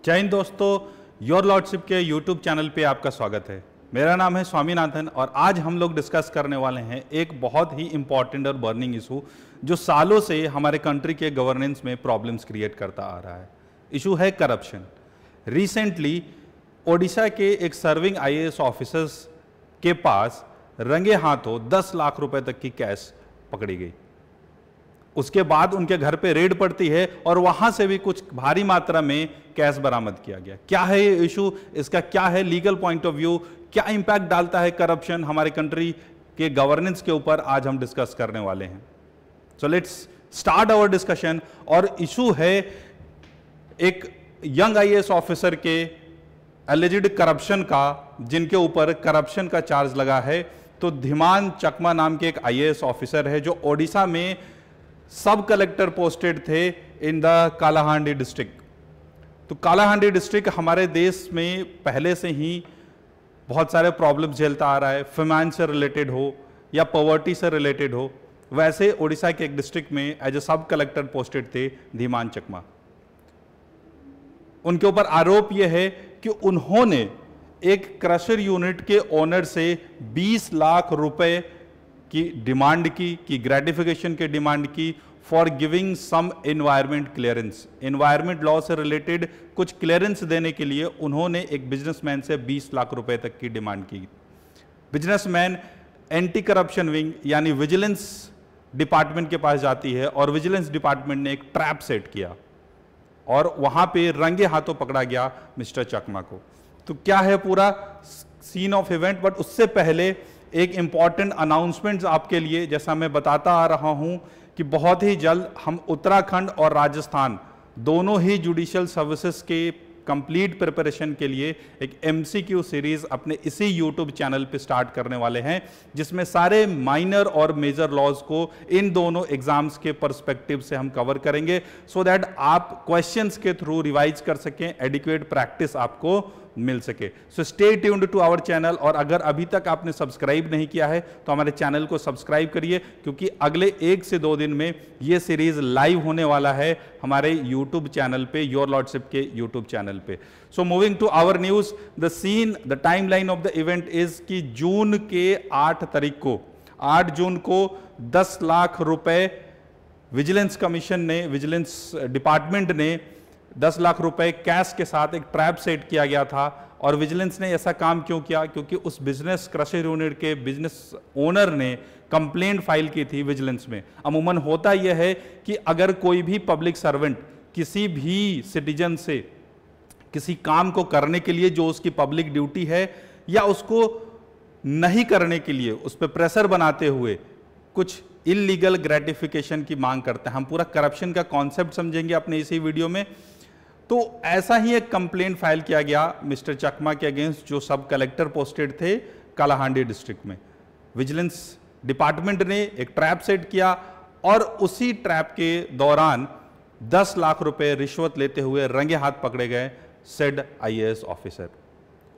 जय हिंद दोस्तों, your lordship के यूट्यूब चैनल पे आपका स्वागत है। मेरा नाम है स्वामीनाथन और आज हम लोग डिस्कस करने वाले हैं एक बहुत ही इंपॉर्टेंट और बर्निंग इशू जो सालों से हमारे कंट्री के गवर्नेंस में प्रॉब्लम्स क्रिएट करता आ रहा है। इशू है करप्शन। रिसेंटली ओडिशा के एक सर्विंग आईएएस ऑफिसर्स के पास रंगे हाथों 10 लाख रुपए तक की कैश पकड़ी गई। उसके बाद उनके घर पे रेड पड़ती है और वहां से भी कुछ भारी मात्रा में कैश बरामद किया गया। क्या है ये इशू, इसका क्या है लीगल पॉइंट ऑफ व्यू, क्या इंपैक्ट डालता है करप्शन हमारे कंट्री के गवर्नेंस के ऊपर, आज हम डिस्कस करने वाले हैं। So let's start our discussion. और इशू है एक यंग आईएएस ऑफिसर के एलिजिड करप्शन का, जिनके ऊपर करप्शन का चार्ज लगा है। तो धीमान चकमा नाम के एक आईएएस ऑफिसर है जो ओडिशा में सब कलेक्टर पोस्टेड थे इन द कालाहांडी डिस्ट्रिक्ट। तो कालाहांडी डिस्ट्रिक्ट हमारे देश में पहले से ही बहुत सारे प्रॉब्लम्स झेलता आ रहा है, फाइनेंस से रिलेटेड हो या पॉवर्टी से रिलेटेड हो। वैसे ओडिशा के एक डिस्ट्रिक्ट में एज ए सब कलेक्टर पोस्टेड थे धीमान चकमा। उनके ऊपर आरोप यह है कि उन्होंने एक क्रशर यूनिट के ओनर से 20 लाख रुपए की डिमांड की ग्रेटिफिकेशन की डिमांड की for giving some environment clearance. Environment law से रिलेटेड कुछ क्लियरेंस देने के लिए उन्होंने एक बिजनेसमैन से 20 लाख रुपए तक की डिमांड की। बिजनेसमैन एंटी करप्शन विंग यानी विजिलेंस डिपार्टमेंट के पास जाती है और विजिलेंस डिपार्टमेंट ने एक ट्रैप सेट किया और वहां पे रंगे हाथों पकड़ा गया मिस्टर चकमा को। तो क्या है पूरा सीन ऑफ इवेंट, बट उससे पहले एक इंपॉर्टेंट अनाउंसमेंट आपके लिए। जैसा मैं बताता आ रहा हूं कि बहुत ही जल्द हम उत्तराखंड और राजस्थान दोनों ही जुडिशियल सर्विसेज के कंप्लीट प्रिपरेशन के लिए एक एमसीक्यू सीरीज अपने इसी यूट्यूब चैनल पे स्टार्ट करने वाले हैं, जिसमें सारे माइनर और मेजर लॉज को इन दोनों एग्जाम्स के पर्सपेक्टिव से हम कवर करेंगे, सो दैट आप क्वेश्चंस के थ्रू रिवाइज कर सकें, एडिक्वेट प्रैक्टिस आपको मिल सके। So stay tuned to our channel. और अगर अभी तक आपने सब्सक्राइब नहीं किया है तो हमारे चैनल को सब्सक्राइब करिए, क्योंकि अगले 1 से 2 दिन में ये सीरीज लाइव होने वाला है हमारे यूट्यूब चैनल पे, योर लॉर्डशिप के यूट्यूब चैनल पे। So moving to our news, the scene, the timeline of the event is कि जून के 8 जून को 10 लाख रुपए विजिलेंस कमीशन ने, विजिलेंस डिपार्टमेंट ने 10 लाख रुपए कैश के साथ एक ट्रैप सेट किया गया था। और विजिलेंस ने ऐसा काम क्यों किया? क्योंकि उस बिजनेस क्रशर यूनिट के बिजनेस ओनर ने कंप्लेंट फाइल की थी विजिलेंस में। अमूमन होता यह है कि अगर कोई भी पब्लिक सर्वेंट किसी भी सिटीजन से किसी काम को करने के लिए जो उसकी पब्लिक ड्यूटी है या उसको नहीं करने के लिए उस पर प्रेशर बनाते हुए कुछ इलीगल ग्रेटिफिकेशन की मांग करते हैं, हम पूरा करप्शन का कॉन्सेप्ट समझेंगे अपने इसी वीडियो में। तो ऐसा ही एक कंप्लेंट फाइल किया गया मिस्टर चकमा के अगेंस्ट, जो सब कलेक्टर पोस्टेड थे कालाहांडी डिस्ट्रिक्ट में। विजिलेंस डिपार्टमेंट ने एक ट्रैप सेट किया और उसी ट्रैप के दौरान 10 लाख रुपए रिश्वत लेते हुए रंगे हाथ पकड़े गए सेड आईएएस ऑफिसर।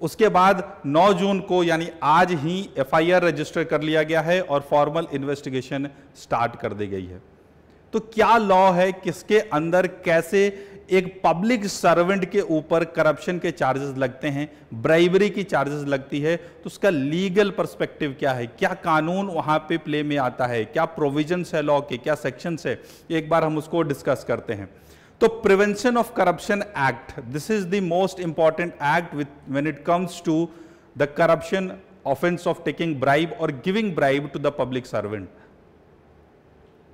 उसके बाद 9 जून को यानी आज ही एफआईआर रजिस्टर कर लिया गया है और फॉर्मल इन्वेस्टिगेशन स्टार्ट कर दी गई है। तो क्या लॉ है, किसके अंदर कैसे एक पब्लिक सर्वेंट के ऊपर करप्शन के चार्जेस लगते हैं, ब्राइबरी की चार्जेस लगती है, तो उसका लीगल पर्सपेक्टिव क्या है, क्या कानून वहां पे प्ले में आता है, क्या प्रोविजंस है लॉ के, क्या सेक्शंस है, एक बार हम उसको डिस्कस करते हैं। तो prevention of corruption act, this is the most important act when it comes to the corruption offence of taking bribe और giving bribe to the public servant.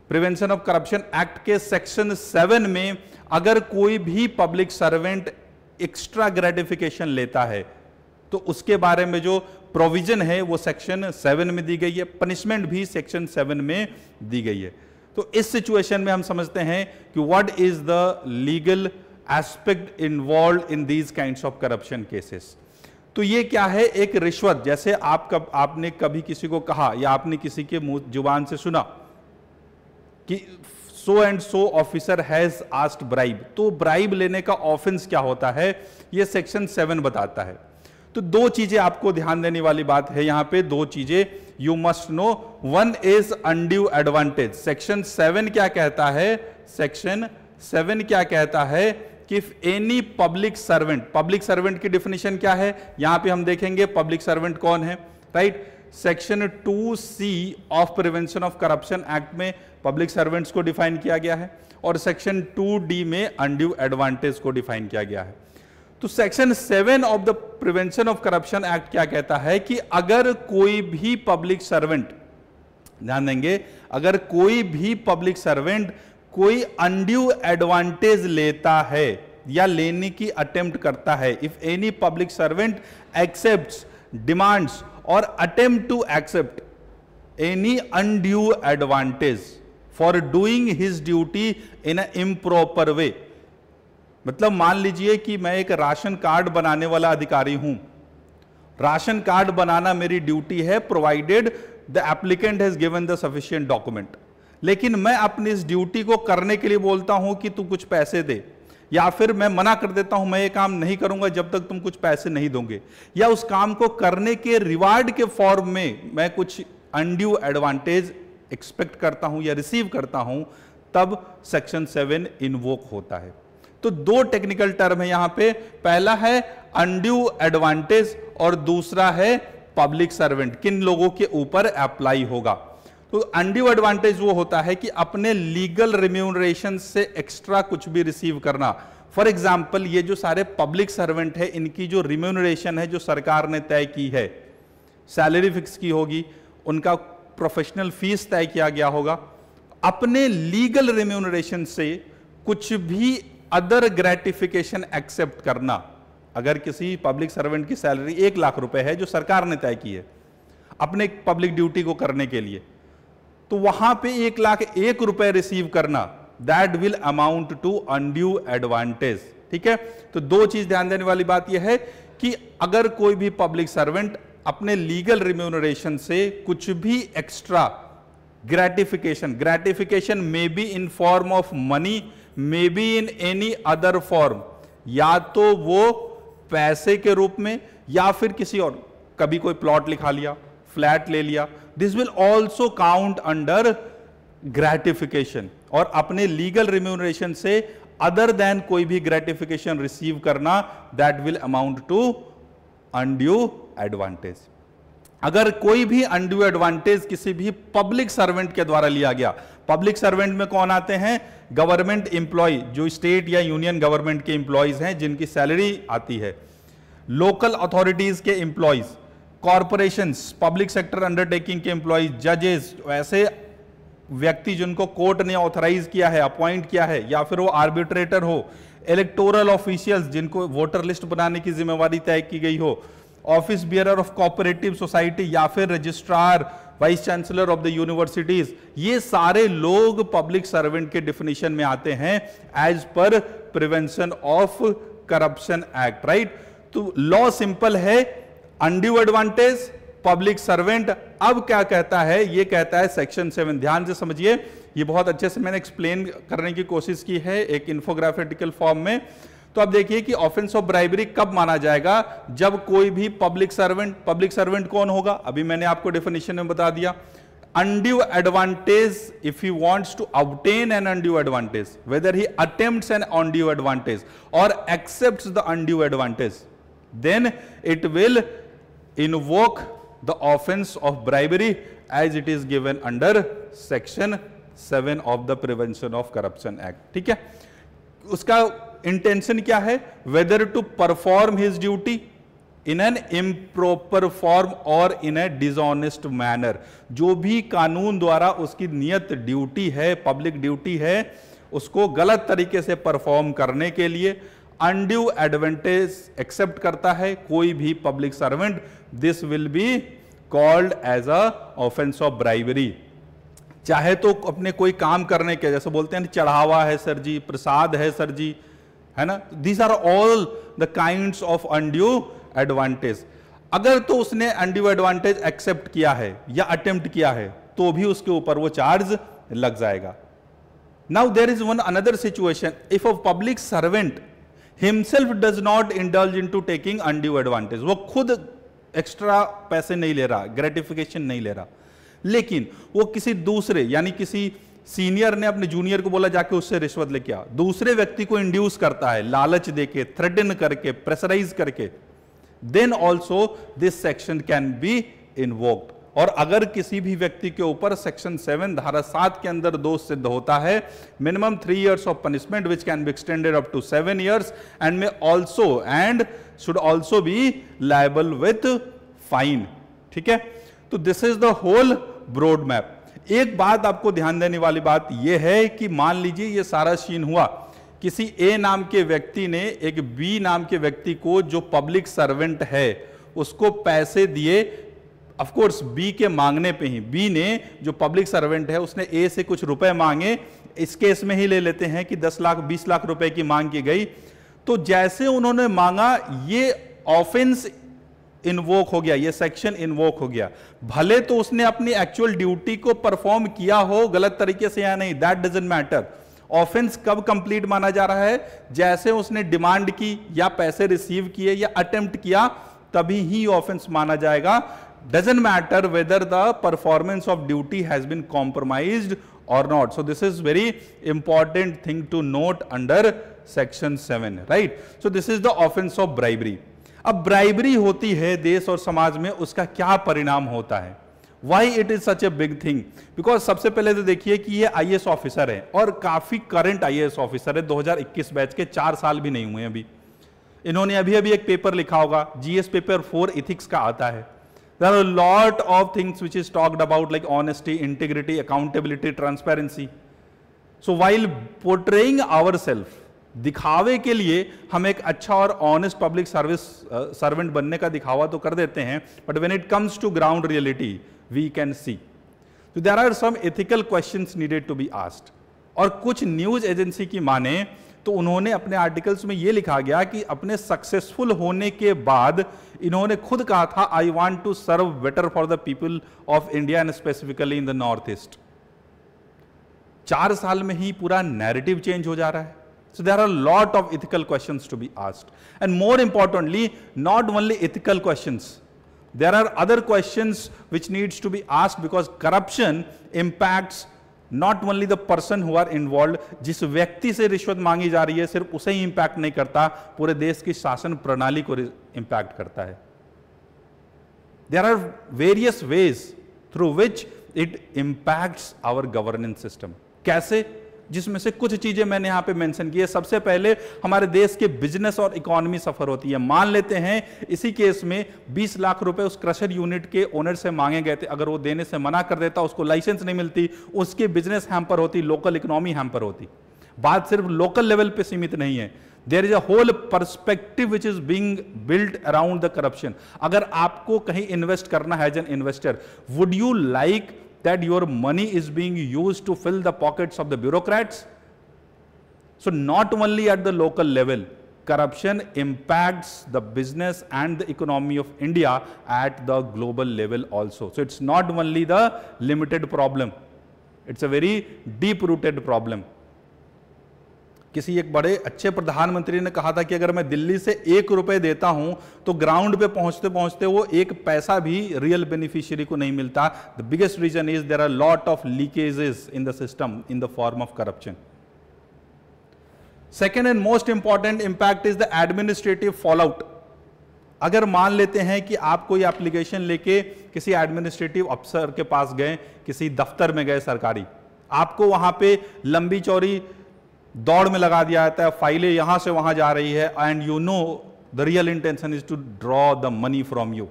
Prevention of corruption act के section 7 में अगर कोई भी public servant extra gratification लेता है तो उसके बारे में जो प्रोविजन है वो सेक्शन 7 में दी गई है, पनिशमेंट भी सेक्शन 7 में दी गई है। तो इस सिचुएशन में हम समझते हैं कि what is the legal aspect involve in these kinds of corruption cases. तो ये क्या है, एक रिश्वत। जैसे आपने कभी किसी को कहा या आपने किसी के मुंह जुबान से सुना कि so and so officer has asked bribe, तो ब्राइब लेने का ऑफेंस क्या होता है ये सेक्शन 7 बताता है। तो 2 चीजें आपको ध्यान देने वाली बात है यहां पे, 2 चीजें you must know. One is undue advantage. Section 7 क्या कहता है? सेक्शन 7 क्या कहता है कि इफ एनी पब्लिक सर्वेंट की डिफिनेशन क्या है, यहां पे हम देखेंगे पब्लिक सर्वेंट कौन है, right. Section 2C of prevention of corruption act में पब्लिक सर्वेंट्स को डिफाइन किया गया है और सेक्शन 2D में अनड्यू एडवांटेज को डिफाइन किया गया है। तो section 7 of the prevention of corruption act क्या कहता है कि अगर कोई भी पब्लिक सर्वेंट, ध्यान देंगे, अगर कोई भी पब्लिक सर्वेंट कोई अनड्यू एडवांटेज लेता है या लेने की अटेम्प्ट करता है, if any public servant accepts, demands और attempt to accept any undue advantage for doing his duty in a improper way, मतलब मान लीजिए कि मैं एक राशन कार्ड बनाने वाला अधिकारी हूं, राशन कार्ड बनाना मेरी ड्यूटी है provided the applicant has given the sufficient document, लेकिन मैं अपनी इस ड्यूटी को करने के लिए बोलता हूं कि तू कुछ पैसे दे, या फिर मैं मना कर देता हूं मैं ये काम नहीं करूंगा जब तक तुम कुछ पैसे नहीं दोगे, या उस काम को करने के रिवार्ड के फॉर्म में मैं कुछ अनड्यू एडवांटेज एक्सपेक्ट करता हूं या रिसीव करता हूं, तब सेक्शन 7 इन्वोक होता है। तो दो टेक्निकल टर्म है यहां पे, पहला है अनड्यू एडवांटेज और दूसरा है पब्लिक सर्वेंट, किन लोगों के ऊपर अप्लाई होगा। तो अनड्यू एडवांटेज वो होता है कि अपने लीगल रिम्यूनरेशन से एक्स्ट्रा कुछ भी रिसीव करना। फॉर एग्जाम्पल, ये जो सारे पब्लिक सर्वेंट है, इनकी जो रिम्यूनरेशन है जो सरकार ने तय की है, सैलरी फिक्स की होगी, उनका प्रोफेशनल फीस तय किया गया होगा, अपने लीगल रिम्यूनरेशन से कुछ भी अदर ग्रेटिफिकेशन एक्सेप्ट करना। अगर किसी पब्लिक सर्वेंट की सैलरी 1 लाख रुपए है जो सरकार ने तय की है अपने पब्लिक ड्यूटी को करने के लिए, तो वहां पे 1,01,000 रुपए रिसीव करना, that will amount to undue advantage. ठीक है, तो दो चीज ध्यान देने वाली बात यह है कि अगर कोई भी पब्लिक सर्वेंट अपने लीगल रिम्यूनरेशन से कुछ भी extra gratification may be in form of money, may be in any other form, या तो वो पैसे के रूप में या फिर किसी और, कभी कोई प्लॉट लिखा लिया, फ्लैट ले लिया, this will also count under gratification. और अपने लीगल रिम्यूनरेशन से अदर देन कोई भी ग्रेटिफिकेशन रिसीव करना, that will amount to undue advantage. अगर कोई भी अनड्यू एडवांटेज किसी भी पब्लिक सर्वेंट के द्वारा लिया गया, पब्लिक सर्वेंट में कौन आते हैं, गवर्नमेंट एम्प्लॉय, जो स्टेट या यूनियन गवर्नमेंट के एम्प्लॉयज हैं जिनकी सैलरी आती है, लोकल अथॉरिटीज के employees, corporations, public sector undertaking के एम्प्लॉयज, जजेस, ऐसे व्यक्ति जिनको कोर्ट ने ऑथराइज किया है, अपॉइंट किया है, या फिर वो आर्बिट्रेटर हो, इलेक्टोरल ऑफिशियल्स जिनको वोटर लिस्ट बनाने की जिम्मेवारी तय की गई हो, office bearer of cooperative society, या फिर registrar, vice chancellor of the universities, ये सारे लोग पब्लिक सर्वेंट के डिफिनेशन में आते हैं एज पर prevention of corruption act, right. तो लॉ सिंपल है, अनड्यू एडवांटेज, पब्लिक सर्वेंट। अब क्या कहता है, ये कहता है सेक्शन 7, ध्यान से समझिए, ये बहुत अच्छे से मैंने एक्सप्लेन करने की कोशिश की है एक इन्फोग्राफिकल फॉर्म में। तो अब देखिए कि ऑफेंस ऑफ ब्राइबरी कब माना जाएगा, जब कोई भी पब्लिक सर्वेंट कौन होगा, अभी मैंने आपको डेफिनेशन में बता दिया, undue advantage, if he wants to obtain an undue advantage, whether he attempts an undue advantage और accepts the undue advantage, then it will invoke the offence of bribery as it is given under section 7 of the prevention of corruption act. ठीक है, उसका intention क्या है, whether to perform his duty in an improper form और in A dishonest manner, जो भी कानून द्वारा उसकी नियत ड्यूटी है, पब्लिक ड्यूटी है, उसको गलत तरीके से परफॉर्म करने के लिए अनड्यू एडवांटेज एक्सेप्ट करता है कोई भी public servant, this will be called as a offence of bribery. चाहे तो अपने कोई काम करने के, जैसे बोलते हैं चढ़ावा है सर जी, प्रसाद है सर जी, है ना, these are all the kinds of undue advantage. अगर तो उसने अनड्यू एडवांटेज एक्सेप्ट किया है या अटेम्प्ट किया है तो भी उसके ऊपर वो चार्ज लग जाएगा। Now there is one another situation, if a public servant himself does not indulge into taking undue advantage, वो खुद एक्स्ट्रा पैसे नहीं ले रहा, ग्रेटिफिकेशन नहीं ले रहा, लेकिन वो किसी दूसरे यानी किसी सीनियर ने अपने जूनियर को बोला जाके उससे रिश्वत लेके आ, दूसरे व्यक्ति को इंड्यूस करता है लालच देके, थ्रेटन करके, प्रेशराइज करके, then also this section can be invoked. और अगर किसी भी व्यक्ति के ऊपर सेक्शन 7 धारा 7 के अंदर दोष सिद्ध होता है, minimum 3 years of punishment which can be extended up to 7 years and may also and should also be liable with fine. ठीक है, तो this is the whole broad map. एक बात आपको ध्यान देने वाली बात यह है कि मान लीजिए ये सारा सीन हुआ, किसी ए नाम के व्यक्ति ने एक बी नाम के व्यक्ति को जो पब्लिक सर्वेंट है उसको पैसे दिए, ऑफ कोर्स बी के मांगने पे ही, बी ने जो पब्लिक सर्वेंट है उसने ए से कुछ रुपए मांगे, इस केस में ही ले लेते हैं कि 10 लाख 20 लाख रुपए की मांग की गई, तो जैसे उन्होंने मांगा ये ऑफेंस इन्वोक हो गया, ये सेक्शन इन्वोक हो गया। भले तो उसने अपनी एक्चुअल ड्यूटी को परफॉर्म किया हो गलत तरीके से या नहीं, दैट डजंट मैटर। ऑफेंस कब कंप्लीट माना जा रहा है, जैसे उसने डिमांड की या पैसे रिसीव किए या अटेम्प्ट किया, तभी ही ऑफेंस माना जाएगा। Doesn't matter whether the performance of duty has been compromised or not. So this is very important thing to note under section 7, right? So this is the offense of bribery. अब bribery होती है देश और समाज में, उसका क्या परिणाम होता है, Why it is such a big thing? Because सबसे पहले तो देखिए कि ये IAS ऑफिसर है और काफी करंट IAS ऑफिसर है, 2021 बैच के, 4 साल भी नहीं हुए अभी। इन्होंने अभी अभी एक पेपर लिखा होगा, GS पेपर 4 इथिक्स का आता है। There are a lot of things which is talked about like honesty, integrity, accountability, transparency. So while portraying ourselves, दिखावे के लिए हम एक अच्छा और ऑनेस्ट पब्लिक सर्विस सर्वेंट बनने का दिखावा तो कर देते हैं, but when it comes to ground reality we can see तो there are some ethical questions needed to be asked. और कुछ न्यूज एजेंसी की माने तो उन्होंने अपने आर्टिकल्स में यह लिखा गया कि अपने सक्सेसफुल होने के बाद इन्होंने खुद कहा था, I want to serve better for the people of India and specifically in the north east. 4 साल में ही पूरा नैरेटिव चेंज हो जा रहा है। So there are a lot of ethical questions to be asked, and more importantly, not only ethical questions, there are other questions which needs to be asked because corruption impacts not only the person who are involved. जिस व्यक्ति से रिश्वत मांगी जा रही है सिर्फ उसे ही इम्पैक्ट नहीं करता, पूरे देश की शासन प्रणाली को इम्पैक्ट करता है। There are various ways through which it impacts our governance system. कैसे? जिसमें से कुछ चीजें मैंने यहां पे मेंशन की है। सबसे पहले हमारे देश के बिजनेस और इकोनॉमी सफर होती है। मान लेते हैं इसी केस में 20 लाख रुपए उस क्रशर यूनिट के ओनर से मांगे गए थे, अगर वो देने से मना कर देता, उसको लाइसेंस नहीं मिलती, उसकी बिजनेस हैम्पर होती, लोकल इकोनॉमी हैम्पर होती। बात सिर्फ लोकल लेवल पे सीमित नहीं है, there is a whole perspective which is being built around the corruption. अगर आपको कहीं इन्वेस्ट करना है as an investor, would you like that your money is being used to fill the pockets of the bureaucrats? So not only at the local level, corruption impacts the business and the economy of India at the global level also. So it's not only the limited problem, it's a very deep rooted problem. किसी एक बड़े अच्छे प्रधानमंत्री ने कहा था कि अगर मैं दिल्ली से 1 रुपए देता हूं तो ग्राउंड पे पहुंचते पहुंचते वो 1 पैसा भी रियल बेनिफिशियरी को नहीं मिलता। The biggest reason is there are lot of leakages in the system in the form of corruption. Second and most important impact is the administrative fallout. अगर मान लेते हैं कि आप कोई एप्लीकेशन लेके किसी एडमिनिस्ट्रेटिव अफसर के पास गए, किसी दफ्तर में गए सरकारी, आपको वहां पे लंबी चौड़ी दौड़ में लगा दिया जाता है, फाइलें यहां से वहां जा रही है, and you know the real intention is to draw the money from you.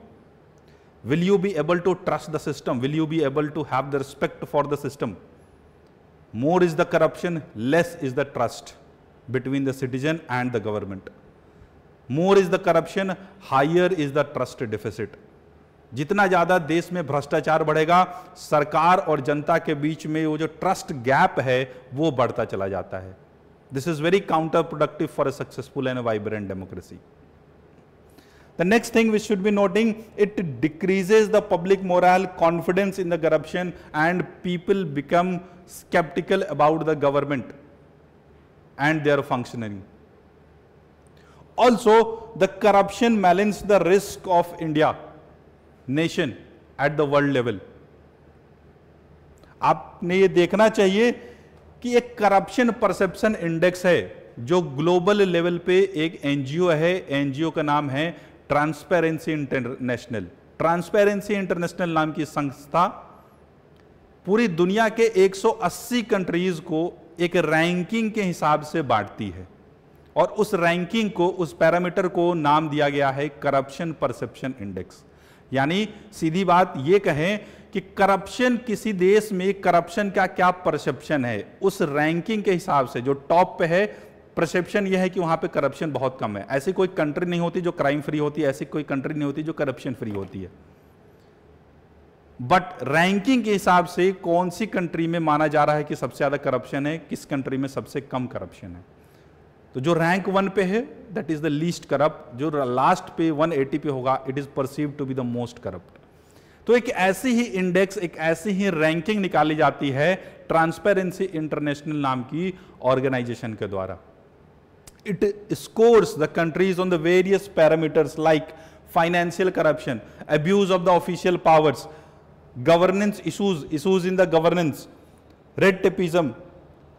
Will you be able to trust the system? Will you be able to have the respect for the system? More is the corruption, less is the trust between the citizen and the government. More is the corruption, higher is the trust deficit. जितना ज्यादा देश में भ्रष्टाचार बढ़ेगा, सरकार और जनता के बीच में वो जो ट्रस्ट गैप है वो बढ़ता चला जाता है। This is very counterproductive for a successful and a vibrant democracy. The next thing we should be noting, it decreases the public morale, confidence in the corruption, and people become skeptical about the government and their functioning. Also, the corruption melons the risk of India, nation at the world level. आपने ये देखना चाहिए कि एक corruption perception index है जो global level पे एक एनजीओ है, एनजीओ का नाम है ट्रांसपेरेंसी इंटरनेशनल। ट्रांसपेरेंसी इंटरनेशनल नाम की संस्था पूरी दुनिया के 180 कंट्रीज को एक रैंकिंग के हिसाब से बांटती है और उस रैंकिंग को, उस पैरामीटर को नाम दिया गया है करप्शन परसेप्शन इंडेक्स। यानी सीधी बात यह कहें कि करप्शन, किसी देश में करप्शन का क्या परसेप्शन है, उस रैंकिंग के हिसाब से जो टॉप पे है, परसेप्शन यह है कि वहां पे करप्शन बहुत कम है। ऐसी कोई कंट्री नहीं होती जो क्राइम फ्री होती है, ऐसी कोई कंट्री नहीं होती जो करप्शन फ्री होती है। बट रैंकिंग के हिसाब से कौन सी कंट्री में माना जा रहा है कि सबसे ज्यादा करप्शन है, किस कंट्री में सबसे कम करप्शन है। तो जो रैंक 1 पे है that is the least corrupt, जो लास्ट पे 180 पे होगा it is perceived to be the most corrupt. तो एक ऐसी ही इंडेक्स, एक ऐसी ही रैंकिंग निकाली जाती है ट्रांसपेरेंसी इंटरनेशनल नाम की ऑर्गेनाइजेशन के द्वारा। It scores the countries on the various parameters like financial corruption, abuse of the official powers, governance issues in the governance, red tapism,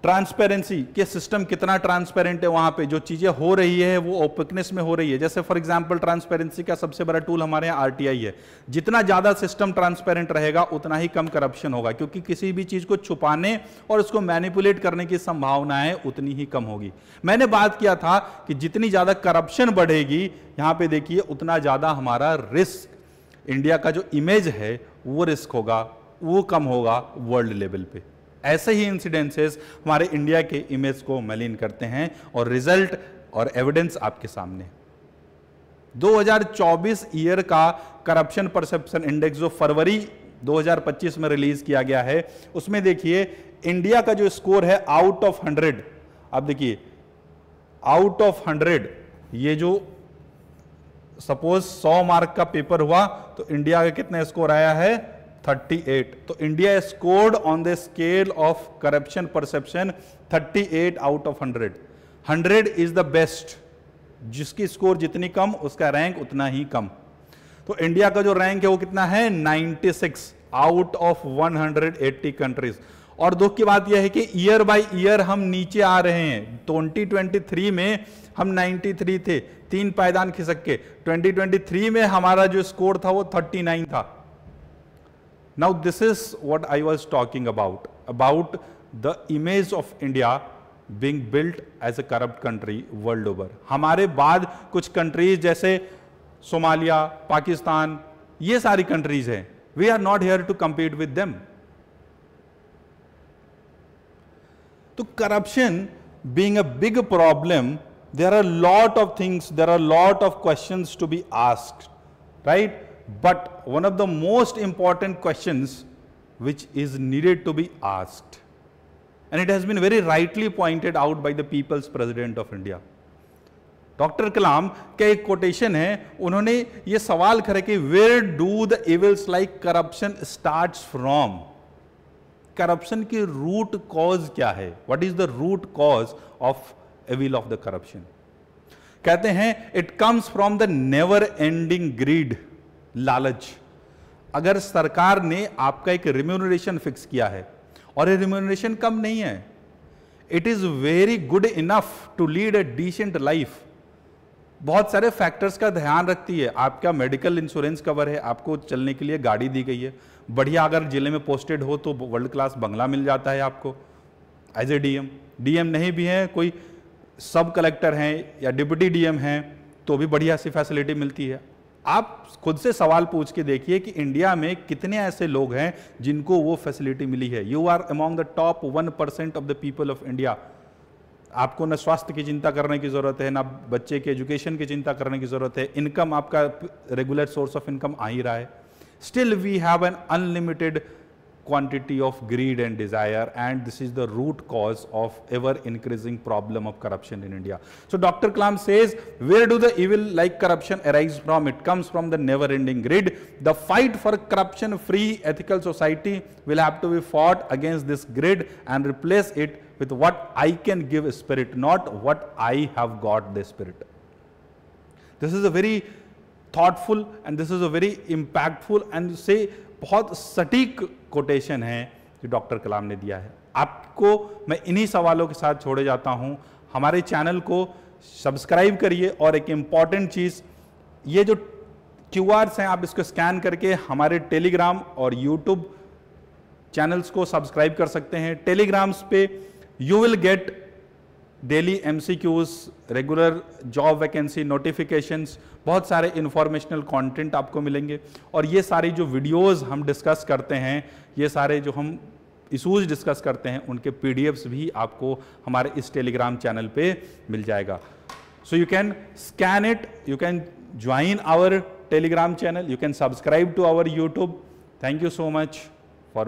transparency के सिस्टम कितना ट्रांसपेरेंट है, वहां पे जो चीजें हो रही है वो ओपननेस में हो रही है। जैसे फॉर एग्जांपल ट्रांसपेरेंसी का सबसे बड़ा टूल हमारे यहाँ आरटीआई है। जितना ज्यादा सिस्टम ट्रांसपेरेंट रहेगा उतना ही कम करप्शन होगा, क्योंकि किसी भी चीज को छुपाने और उसको मैनिपुलेट करने की संभावनाएं उतनी ही कम होगी। मैंने बात किया था कि जितनी ज्यादा करप्शन बढ़ेगी, यहां पे देखिए, उतना ज्यादा हमारा रिस्क, इंडिया का जो इमेज है वो रिस्क होगा, वो कम होगा वर्ल्ड लेवल पे। ऐसे ही इंसिडेंसेस हमारे इंडिया के इमेज को मलिन करते हैं और रिजल्ट और एविडेंस आपके सामने। 2024 ईयर का करप्शन परसेप्शन इंडेक्स जो फरवरी 2025 में रिलीज किया गया है, उसमें देखिए इंडिया का जो स्कोर है आउट ऑफ 100, आप देखिए आउट ऑफ 100, ये जो सपोज 100 मार्क का पेपर हुआ तो इंडिया का कितना स्कोर आया है 38। तो India scored on the scale of corruption perception 38 out of 100। 100 is the best, जिसकी स्कोर जितनी कम उसका रैंक उतना ही कम। तो इंडिया का जो रैंक है वो कितना है 96 आउट ऑफ 180 कंट्रीज। और दुख की बात यह है कि ईयर बाय ईयर हम नीचे आ रहे हैं। 2023 में हम 93 थे, 3 पायदान खिसक के। 2023 में हमारा जो स्कोर था वो 39 था। Now this is what I was talking about the image of India being built as a corrupt country world over. हमारे बाद कुछ कंट्रीज जैसे सोमालिया, पाकिस्तान, ये सारी कंट्रीज हैं। We are not here to compete with them. तो corruption being a big problem, there are a lot of things, there are a lot of questions to be asked, right? But one of the most important questions which is needed to be asked, and it has been very rightly pointed out by the People's President of India. Doctor Kalam का एक quotation है, उन्होंने ये सवाल करे कि where do the evils like corruption starts from? Corruption की root cause क्या है? What is the root cause of evil of the corruption? कहते हैं it comes from the never ending greed, लालच। अगर सरकार ने आपका एक रिम्यूनरेशन फिक्स किया है और ये रिम्यूनरेशन कम नहीं है, it is very good enough to lead a decent life. बहुत सारे फैक्टर्स का ध्यान रखती है। आपका मेडिकल इंश्योरेंस कवर है, आपको चलने के लिए गाड़ी दी गई है, बढ़िया अगर जिले में पोस्टेड हो तो वर्ल्ड क्लास बंगला मिल जाता है आपको एज ए डीएम। डीएम नहीं भी है, कोई सब कलेक्टर हैं या डिप्टी डीएम हैं तो भी बढ़िया सी फैसिलिटी मिलती है। आप खुद से सवाल पूछ के देखिए कि इंडिया में कितने ऐसे लोग हैं जिनको वो फैसिलिटी मिली है। You are among the top 1% of the people of India. आपको न स्वास्थ्य की चिंता करने की जरूरत है, ना बच्चे के एजुकेशन की चिंता करने की जरूरत है। इनकम आपका रेगुलर सोर्स ऑफ इनकम आ ही रहा है। Still we have an unlimited quantity of greed and desire, and this is the root cause of ever increasing problem of corruption in India. So Dr. Kalam says, where do the evil like corruption arise from? It comes from the never ending greed. The fight for corruption free ethical society will have to be fought against this greed and replace it with what I can give spirit, not what I have got the spirit. This is a very thoughtful and this is a very impactful and say बहुत सटीक quotation है जो doctor कलाम ने दिया है। आपको मैं इन्हीं सवालों के साथ छोड़े जाता हूं। हमारे चैनल को सब्सक्राइब करिए, और एक इंपॉर्टेंट चीज, ये जो QRs हैं आप इसको स्कैन करके हमारे टेलीग्राम और यूट्यूब चैनल्स को सब्सक्राइब कर सकते हैं। टेलीग्राम्स पे you will get daily MCQs, regular job vacancy notifications, बहुत सारे इंफॉर्मेशनल कंटेंट आपको मिलेंगे। और ये सारी जो वीडियोस हम डिस्कस करते हैं, ये सारे जो हम इशूज डिस्कस करते हैं, उनके PDFs भी आपको हमारे इस टेलीग्राम चैनल पे मिल जाएगा। So you can scan it, you can join our Telegram channel, you can subscribe to our YouTube. Thank you so much.